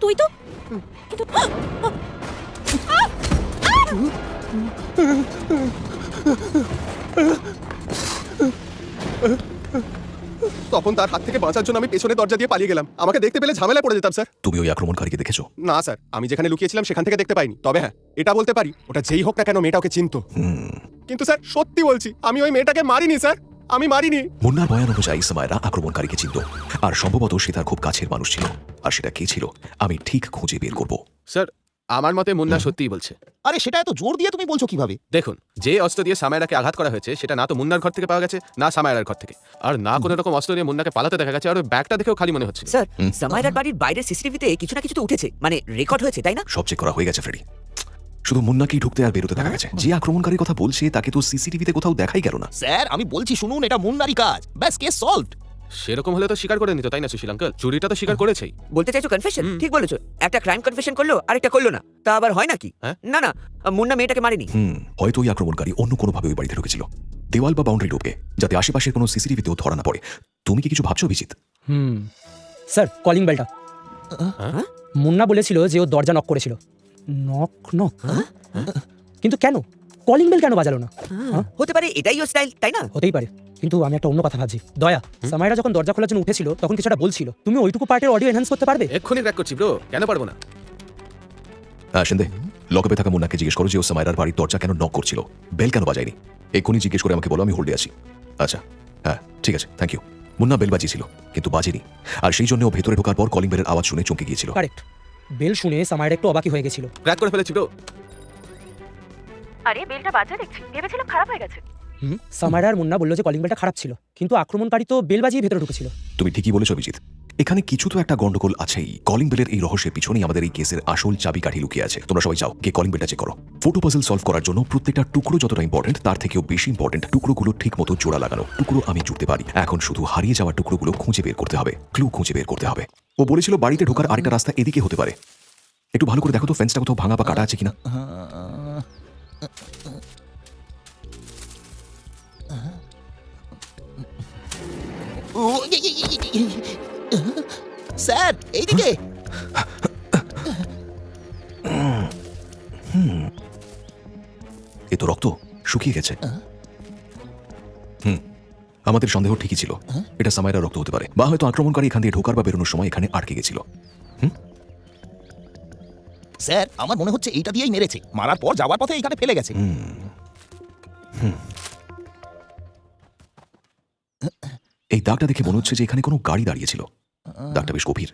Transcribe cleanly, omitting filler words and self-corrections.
তুই তো কিন্তু তখন তার হাত থেকে বাঁচার জন্য আমি পেছনে দরজা দিয়ে পালিয়ে গেলাম। আমাকে দেখতে পেলে ঝামেলায় পড়ে যেতাম স্যার। তুমি ওই আক্রমণকারীকে দেখেছো? না স্যার, আমি যেখানে লুকিয়েছিলাম সেখান থেকে দেখতে পাইনি। তবে হ্যাঁ, এটা বলতে পারি ওটা যেই হোক না কেন মেয়েটা ওকে চিনতো। কিন্তু স্যার সত্যি বলছি, আমি ওই মেয়েটাকে মারিনি স্যার, আমি মারিনি। মুন্নার বয়ান অনুযায়ী সামায়রা আক্রমণকারীকে চিনত, আর সম্ভবত সে তার খুব কাছের মানুষ ছিল। আর সেটা কে ছিল আমি ঠিক খুঁজে বের করব। স্যার, আমার মতে মুন্না সত্যিই বলছে। আরে সেটা এত জোর দিয়ে তুমি বলছো কিভাবে? দেখুন, যে অস্ত্র দিয়ে সামায়রাকে আঘাত করা হয়েছে সেটা না তো মুন্নার ঘর থেকে পাওয়া গেছে, না সামায়রার ঘর থেকে, আর না কোনো রকম অস্ত্র দিয়ে মুন্নাকে পালাতে দেখা গেছে। আর ওই ব্যাগটা দেখেও খালি মনে হচ্ছে। স্যার, সামাইরার বাড়ির বাইরের সিসিটিভিতে কিছু না কিছু তো উঠেছে, মানে রেকর্ড হয়েছে, তাই না? সব চেক করা হয়ে গেছে ফ্রেডি। শুধু মুন্নাকেই ঢুকতে আর বেরোতে দেখা গেছে। যে আক্রমণকারীর কথা বলছে তাকে তো সিসিটিভিতে কোথাও দেখাই গেল না। স্যার আমি বলছি শুনুন, এটা মুন্নারই কাজ, ব্যাস কেস সলভড। সেরকম হলে তো স্বীকার করে নিত, তাই না সুশীল আঙ্কেল? চুরিটা তো স্বীকার করেছেই। বলতে চাইছো কনফেশন? ঠিক বলেছো, একটা ক্রাইম কনফেশন করলো, আরেকটা করলো না, তা আবার হয় নাকি? হ্যাঁ? না না, মুন্না মেয়েটাকে মারেনি। হয়তো ওই আক্রমণকারী অন্য কোনোভাবে ওই বাড়িতে ঢুকেছিল, দেওয়াল বা বাউন্ডারি ঢুকে, যাতে আশেপাশের কোনো সিসিটিভিতেও ধরা না পড়ে। তুমি কি কিছু ভাবছো অভিজিৎ? স্যার, কলিং বেলটা মুন্না বলেছিল যে ও দরজা নক করেছিল। নক নক, কিন্তু কেন কলিং বেল কেন বাজালো না? হতে পারে এটাই ওর স্টাইল, তাই না? হতেই পারে, কিন্তু আমি একটা অন্য কথা ভাবছি। দয়া, সামাইরা যখন দরজা খোলার জন্য উঠেছিল তখন কিছুটা বলছিল, তুমি ওইটুকু পার্টের অডিও এনহ্যান্স করতে পারবে? এক্ষুনি ক্র্যাক করছি ব্রো, কেন পারবো না? শিন্দে, লকআপে থাকা মুন্নাকে জিজ্ঞেস করো যে ও সামাইরার বাড়ির দরজা কেন নক করছিল, বেল কেন বাজায়নি। এক্ষুনি জিজ্ঞেস করে আমাকে বলো, আমি হোল্ডে আছি। আচ্ছা, হ্যাঁ ঠিক আছে, থ্যাংক ইউ। মুন্না বেল বাজিয়েছিল কিন্তু বাজেনি, আর সেই জন্য ও ভেতরে ঢোকার পর কলিং বেলের আওয়াজ শুনে চমকে গিয়েছিল। কারেক্ট, বেল শুনে সামাইরা একটু অবাকি হয়ে গেছিল। ক্র্যাক করে ফেলেছি ব্রো। আরে বেলটা বাজা দেখছি, ভেবেছিলাম খারাপ হয়ে গেছে। সামাইরা আর মুন্না বললো যে কলিং বেলটা খারাপ ছিল, কিন্তু আক্রমণকারী তো বেল বাজিয়ে ভেতরে ঢুকেছিল। তুমি ঠিকই বলেছো অভিজিৎ, এখানে কিছু তো একটা গন্ডগোল আছেই। কলিং বেলের এই রহস্যের পিছনেই আমাদের এই কেসের আসল চাবিকাঠি লুকিয়ে আছে। তোমরা সবাই যাও, গিয়ে কলিং বেলটা চেক করো। ফটো পাজল সলভ করার জন্য প্রত্যেকটা টুকরো যতটা ইম্পর্টেন্ট, তার থেকেও বেশি ইম্পর্টেন্ট টুকরোগুলো ঠিক মতো জোড়া লাগানো। টুকরো আমি জুড়তে পারি, এখন শুধু হারিয়ে যাওয়া টুকরোগুলো খুঁজে বের করতে হবে, ক্লু খুঁজে বের করতে হবে। ও বলেছিল বাড়িতে ঢোকার আরেকটা রাস্তা এদিকে হতে পারে। একটু ভালো করে দেখো তো ফেন্সটা কোথাও ভাঙা বা কাটা আছে কিনা। স্যার এইদিকে। এ তো রক্ত শুকিয়ে গেছে। আমাদের সন্দেহ ঠিকই ছিল, এটা সামাইরার রক্ত হতে পারে, বা হয়তো আক্রমণকারী এখান দিয়ে ঢোকার বা বেরোনোর সময় এখানে আটকে গেছিল। স্যার আমার মনে হচ্ছে এইটা দিয়েই মেরেছে, মারার পর যাওয়ার পথে এইখানে ফেলে গেছে। এই দাগটা দেখে মনে হচ্ছে যে এখানে কোনো গাড়ি দাঁড়িয়েছিল। দাগটা বেশ গভীর।